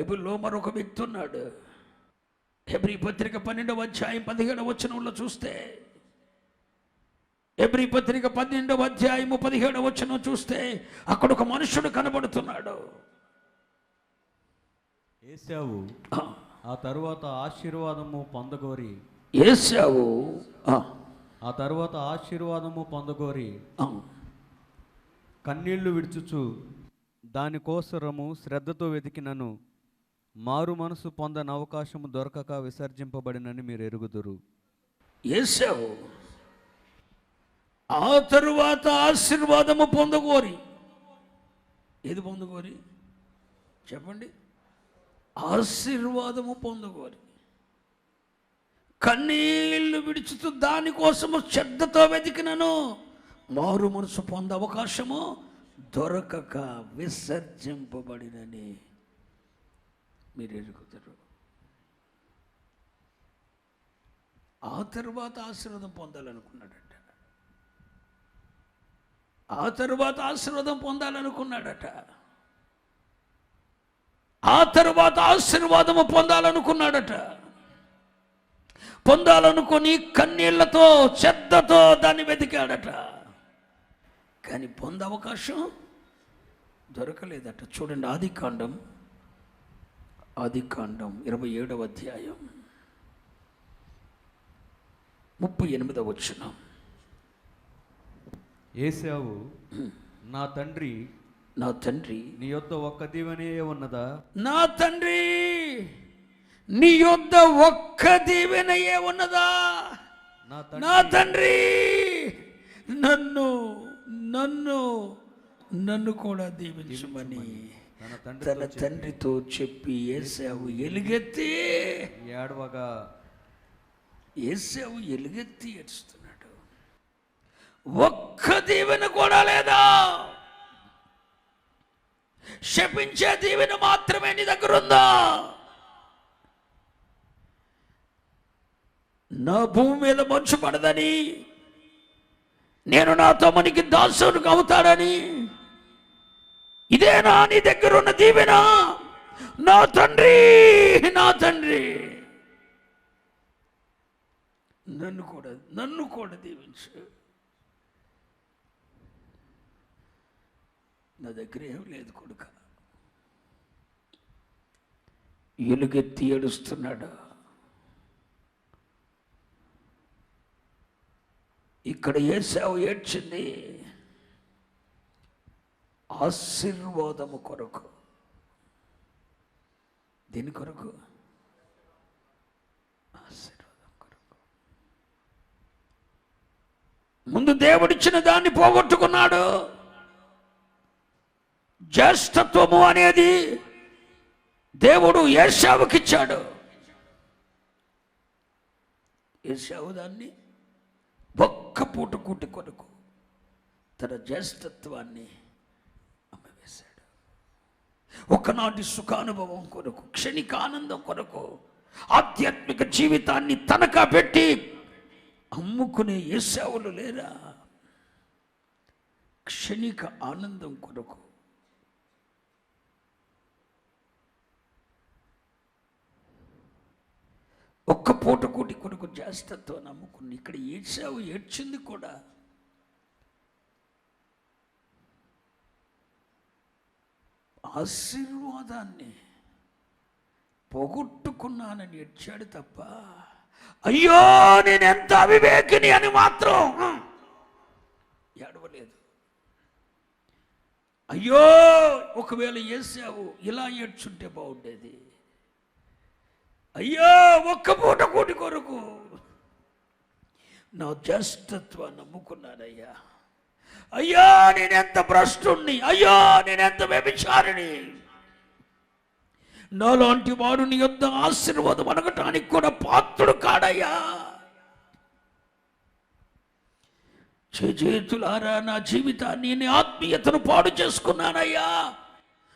బైబిల్లో మరొక వ్యక్తి ఉన్నాడు. హెబ్రీ పత్రిక 12వ అధ్యాయం 17వ వచనంలో చూస్తే, హెబ్రీ పత్రిక 12వ అధ్యాయము 17వ వచనం చూస్తే అక్కడ ఒక మనుషుడు కనబడుతున్నాడు. ఏశావు ఆ తరువాత ఆశీర్వాదము పొందగోరి ఏశావు ఆ తరువాత ఆశీర్వాదము పొందగోరి కన్నీళ్లు విడుచుచు దానికోసరము శ్రద్ధతో వెతికినను మారు మనసు పొందని అవకాశము దొరకక విసర్జింపబడినని మీరు ఎరుగుదురు. ఏశావు ఆ తరువాత ఆశీర్వాదము పొందగోరి, ఏది పొందగోరి చెప్పండి? ఆశీర్వాదము పొందగోరి కన్నీళ్లు విడుచుతూ దానికోసము శ్రద్ధతో వెతికినను మారు మనసు పొంద అవకాశము దొరకక విసర్జింపబడినని మీరు ఎరుగుతారు. ఆ తరువాత ఆశీర్వాదం పొందాలనుకున్నాడట. ఆ తరువాత ఆశీర్వాదం పొందాలనుకున్నాడట. ఆ తరువాత ఆశీర్వాదము పొందాలనుకున్నాడట. పొందాలనుకొని కన్నీళ్లతో శ్రద్ధతో దాన్ని వెతికాడట. కానీ పొందే అవకాశం దొరకలేదట. చూడండి, ఆదికాండం 27వ అధ్యాయం 38వ వచనం. ఏశావు నా తండ్రి నీ యొద్ద ఒక్క దీవెనే ఉన్నదా? నా తండ్రి నీ యొద్ద ఒక్క దీవెనయే ఉన్నదా? నా తండ్రి నన్ను నన్ను నన్ను కూడా దీవించమని తన తండ్రితో చెప్పి ఏశావు ఎలుగెత్తి ఏడవగా, ఏశావు ఎలుగెత్తి ఏడుస్తున్నాడు. ఒక్క దీవెన కూడా లేదా? శపించే దీవెన మాత్రమే నీ దగ్గర ఉందా? నా భూమి మీద మంచు పడదని, నేను నా తమ్మునికి దాసునికి అవుతాడని, ఇదేనా నీ దగ్గర ఉన్న దీవెన? నా తండ్రి నన్ను కూడా దీవించు. నా దగ్గర ఏం లేదు కొడుక. ఎలుగెత్తి ఏడుస్తున్నాడు. ఇక్కడ ఏశావు ఏడ్చింది ఆశీర్వాదము కొరకు. దీని కొరకు, ఆశీర్వాదం కొరకు. ముందు దేవుడిచ్చిన దాన్ని పోగొట్టుకున్నాడు. జ్యేష్ఠత్వము అనేది దేవుడు ఏశావుకిచ్చాడు. ఏశావు దాన్ని ఒక్క పూట కూటి కొరకు తన జ్యేష్ఠత్వాన్ని అమ్మవేశాడు. ఒకనాటి సుఖానుభవం కొరకు, క్షణిక ఆనందం కొరకు, ఆధ్యాత్మిక జీవితాన్ని తనఖా పెట్టి అమ్ముకునే ఏశావులు లేరా? క్షణిక ఆనందం కొరకు ఒక్క పూట కూటి కొరకు జ్యేష్ఠత్వం నమ్ముకుని ఇక్కడ ఏశావు ఏడ్చింది కూడా ఆశీర్వాదాన్ని పోగొట్టుకున్నానని ఏడ్చాడు తప్ప, అయ్యో నేను ఎంత అవివేకిని అని మాత్రం ఏడవలేదు. అయ్యో ఒకవేళ ఏశావు ఇలా ఏడ్చుంటే బాగుండేది. అయ్యో ఒక్క పూట కూటి కొరకు నా జ్యేష్ఠత్వాన్ని నమ్ముకున్నానయ్యా. అయ్యో నేనెంత భ్రష్టుణ్ణి, అయ్యో నేనెంత వ్యభిచారిణి. నాలాంటి వాడు నీ యొద్ద ఆశీర్వాదం అనగటానికి కూడా పాత్రుడు కాడయ్యా. చేతులారా నా జీవితాన్ని, నీ ఆత్మీయతను పాడు చేసుకున్నానయ్యా.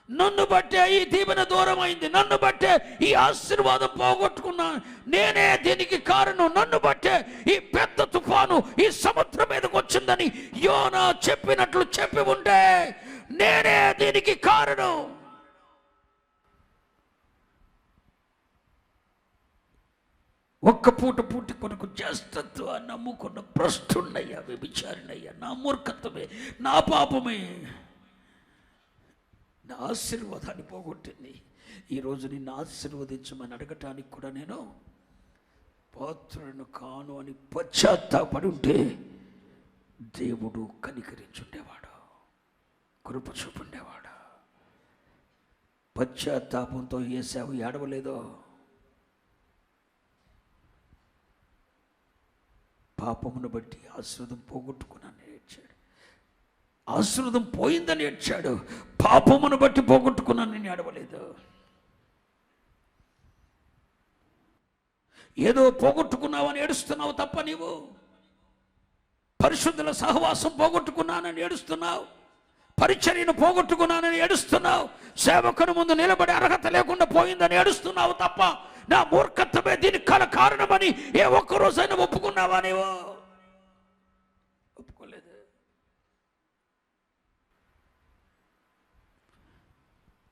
నన్ను బట్టే ఈ దీవెన దూరం అయింది, నన్ను బట్టే ఈ ఆశీర్వాదం పోగొట్టుకున్నా, నేనే దీనికి కారణం. నన్ను బట్టే ఈ పెద్ద తుఫాను ఈ సముద్రం మీదకి వచ్చిందని యోనా చెప్పినట్లు చెప్పి ఉంటే నేనే దీనికి కారణం. ఒక్క పూట పూటి కొరకు చేస్తత్వ నమ్ముకున్న భ్రష్టున్నయ్యా, వ్యభిచారినయ్యా, నా మూర్ఖత్వమే, నా పాపమే నా ఆశీర్వాదాన్ని పోగొట్టింది. ఈరోజు నిన్ను ఆశీర్వదించమని అడగటానికి కూడా నేను పాత్రను కాను అని పశ్చాత్తాపడి ఉంటే దేవుడు కనికరించుండేవాడు, కృప చూపుండేవాడు. పశ్చాత్తాపంతో ఏశావు ఏడవలేదో, పాపమును బట్టి ఆశీర్వాదం పోగొట్టుకున్నాను ఏడ్చాడు. ఆశీర్వాదం పోయిందని ఏడ్చాడు, పాపమును బట్టి పోగొట్టుకున్నాను నేను ఏడవలేదు. ఏదో పోగొట్టుకున్నావని ఏడుస్తున్నావు తప్ప నీవు పరిశుద్ధుల సహవాసం పోగొట్టుకున్నానని ఏడుస్తున్నావు, పరిచర్యను పోగొట్టుకున్నానని ఏడుస్తున్నావు, సేవకుని ముందు నిలబడే అర్హత లేకుండా పోయిందని ఏడుస్తున్నావు తప్ప నా మూర్ఖత్వమే దీనికి కారణమని ఏ ఒక్కరోజైనా ఒప్పుకున్నావా నీవు? ఒప్పుకోలేదు.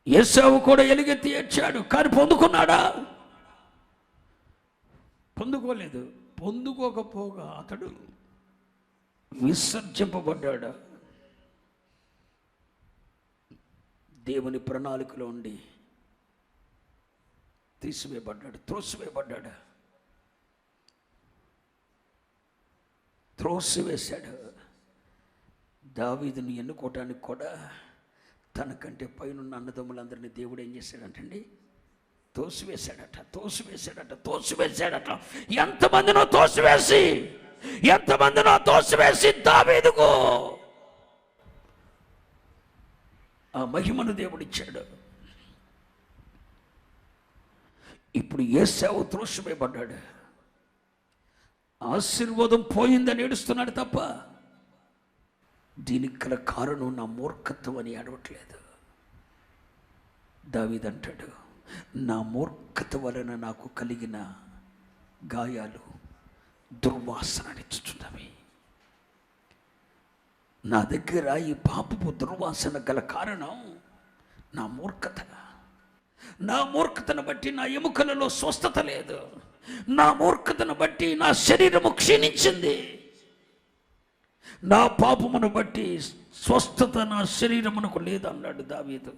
యేసావు కూడా ఎలుగెత్తి ఏడ్చాడు, కానీ పొందుకున్నాడా? పొందుకోలేదు. పొందుకోకపోగా అతడు విసర్జింపబడ్డాడు. దేవుని ప్రణాళికలో ఉండి తీసివేయబడ్డాడు, త్రోసివేయబడ్డాడు, త్రోసివేశాడు. దావీదుని ఎన్నుకోవటానికి కూడా తనకంటే పైనున్న అన్నదమ్ములందరినీ దేవుడు ఏం చేశాడంటండి? తోసివేశాడట. ఎంతమందినో తోసివేసి దావీదుకు ఆ మహిమను దేవుడిచ్చాడు. ఇప్పుడు యేసావు త్రోసివేయబడ్డాడు, ఆశీర్వాదం పోయిందని ఏడుస్తున్నాడు తప్ప దీనికి గల కారణం నా మూర్ఖత్వం అని ఏడవట్లేదు. దావీదు అంటాడు, నా మూర్ఖత వలన నాకు కలిగిన గాయాలు దుర్వాసననిచ్చుచున్నవి. నా దగ్గర ఈ పాపపు దుర్వాసన గల కారణం నా మూర్ఖత. నా మూర్ఖతను బట్టి నా ఎముకలలో స్వస్థత లేదు, నా మూర్ఖతను బట్టి నా శరీరము క్షీణించింది, నా పాపమును బట్టి స్వస్థత నా శరీరమునకు లేదన్నాడు దావీదు.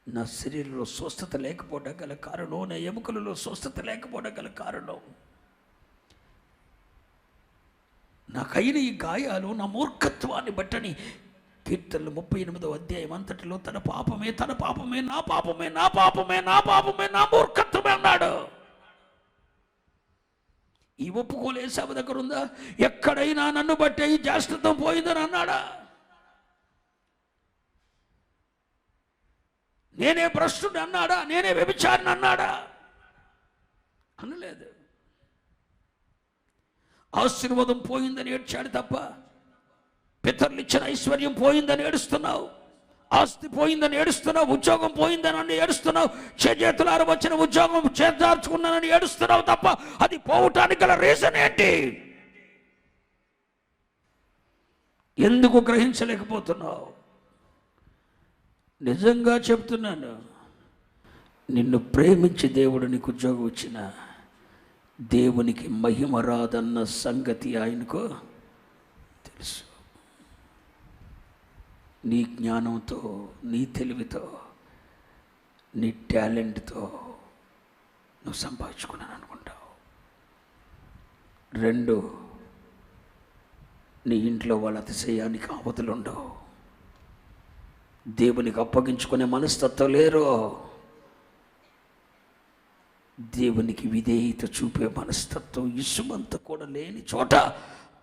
నా శరీరంలో స్వస్థత లేకపోవడం గల కారణం, నా ఎముకలలో స్వస్థత లేకపోవడం గల కారణం నాకైన ఈ గాయాలు నా మూర్ఖత్వాన్ని బట్టని కీర్తనలు 38వ అధ్యాయం అంతటిలో తన పాపమే నా మూర్ఖత్వమే అన్నాడు. ఈ ఒప్పుకోలు యేసావు దగ్గర ఉందా? ఎక్కడైనా నన్ను బట్టే ఈ జ్యేష్ఠత్వం పోయిందని అన్నాడా? నేనే భ్రష్టుడు అన్నాడా? నేనే వ్యభిచారిని అన్నాడా? అనలేదు. ఆశీర్వాదం పోయిందని ఏడ్చాడు తప్ప పితరులు ఇచ్చిన ఐశ్వర్యం పోయిందని ఏడుస్తున్నావు, ఆస్తి పోయిందని ఏడుస్తున్నావు, ఉద్యోగం పోయిందని ఏడుస్తున్నావు, చేతులారా వచ్చిన ఉద్యోగం చేర్చుకున్నానని ఏడుస్తున్నావు తప్ప అది పోవటానికి గల రీజన్ ఏంటి? ఎందుకు గ్రహించలేకపోతున్నావు? నిజంగా చెప్తున్నాను, నిన్ను ప్రేమించి దేవుడు నీకు ఉద్యోగం ఇచ్చిన దేవునికి మహిమ రాదన్న సంగతి ఆయనకు తెలుసు. నీ జ్ఞానంతో, నీ తెలివితో, నీ టాలెంట్తో నువ్వు సంపాదించుకున్నాను అనుకుంటావు. 2, నీ ఇంట్లో వాళ్ళ అతిశయానికి అవధులుండవు, దేవునికి అప్పగించుకునే మనస్తత్వం లేరు, దేవునికి విధేయత చూపే మనస్తత్వం ఇసుమంత కూడా లేని చోట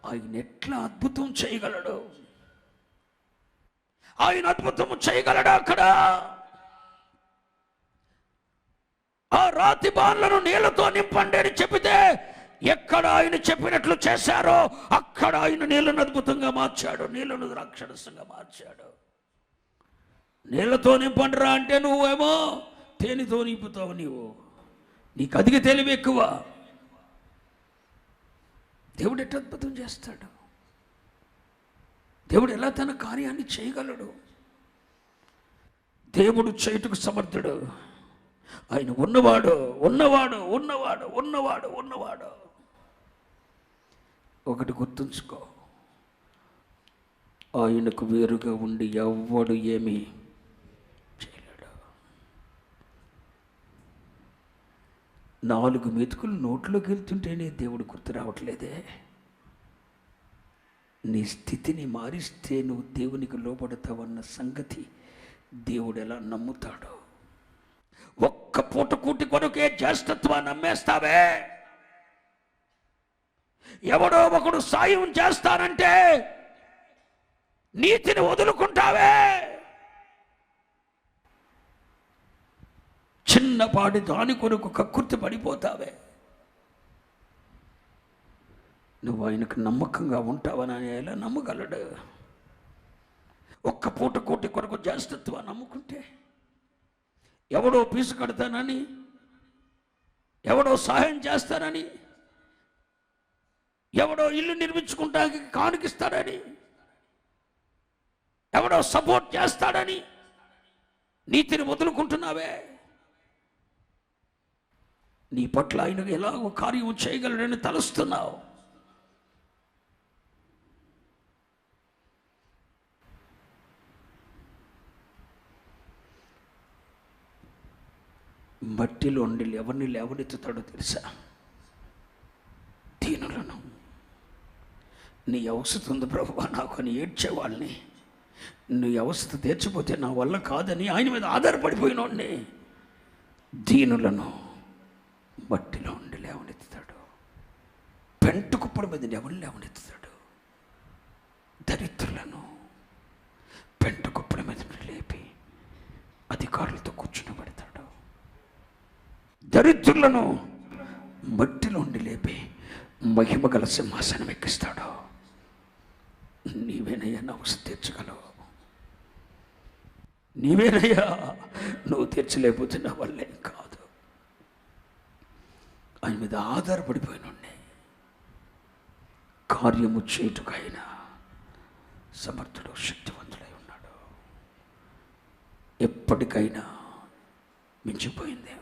ఆయన ఎట్లా అద్భుతం చేయగలడు? ఆయన అద్భుతం చేయగలడా? అక్కడ ఆ రాతి బాన్లను నీళ్లతో నింపండి అని చెప్పితే ఎక్కడ ఆయన చెప్పినట్లు చేశారో అక్కడ ఆయన నీళ్లను అద్భుతంగా మార్చాడు, నీళ్లను ద్రాక్షరసంగా మార్చాడు. నీళ్లతో నింపండిరా అంటే నువ్వేమో తేనెతో నింపుతావు. నీకు అధిక తెలివి ఎక్కువ. దేవుడు ఎట్లా అద్భుతం చేస్తాడు? దేవుడు ఎలా తన కార్యాన్ని చేయగలడు? దేవుడు చేయుటకు సమర్థుడు. ఆయన ఉన్నవాడు ఉన్నవాడు ఉన్నవాడు ఉన్నవాడు ఉన్నవాడు. ఒకటి గుర్తుంచుకో, ఆయనకు వేరుగా ఉండి ఎవ్వడు ఏమీ చేయలేడు. 4 మెతుకులు నోట్లోకి వెళ్తుంటేనే దేవుడు గుర్తు రావట్లేదే. నీ స్థితిని మారిస్తే నువ్వు దేవునికి లోబడతావన్న సంగతి దేవుడు ఎలా నమ్ముతాడు? ఒక్క పూట కూటి కొరకే జ్యేష్ఠత్వాన్ని నమ్మేస్తావే. ఎవడో ఒకడు సాయం చేస్తానంటే నీతిని వదులుకుంటావే. చిన్నపాటి దాని కొరకు కక్కుర్తి పడిపోతావే. నువ్వు ఆయనకు నమ్మకంగా ఉంటావని ఆయన ఎలా నమ్మగలడు? ఒక్క పూట కోటి కొరకు జ్యేష్ఠత్వాన్ని నమ్ముకుంటే, ఎవడో పీసు కడతానని, ఎవడో సహాయం చేస్తానని, ఎవడో ఇల్లు నిర్మించుకుంటానికి కానుకిస్తాడని, ఎవడో సపోర్ట్ చేస్తాడని నీతిని వదులుకుంటున్నావే. నీ పట్ల ఆయనకు ఎలాగో కార్యం చేయగలడని తలుస్తున్నావు. మట్టిలో ఉండి ఎవరిని లేవనెత్తుతాడో తెలుసా? దీనులను. నీ అవసరం ఉంది ప్రభువా నాకు అని ఏడ్చేవాళ్ళని, నీ అవస్థ తీర్చిపోతే నా వల్ల కాదని ఆయన మీద ఆధారపడిపోయినోడిని, దీనులను మట్టిలో ఉండి లేవనెత్తుతాడు. పెంట కుప్పల మీద ఎవరు లేవనెత్తుతాడు? దరిద్రులను పెంట కుప్పల మీద లేపి అధికారులతో కూర్చుని పెడతాడు. దరిద్రులను మట్టిలో ఉండి లేపి మహిమ గల సింహాసనం ఎక్కిస్తాడు. నీవేనయ్యా నా అవసరం తీర్చగలవు. నీవేనయ్యా, నువ్వు తీర్చలేకపోతే నా వల్లేం కాదు. ఆయన మీద ఆధారపడిపోయినండి. కార్యము చేయుటకైనా సమర్థుడు, శక్తివంతుడై ఉన్నాడు. ఎప్పటికైనా మించిపోయిందేమి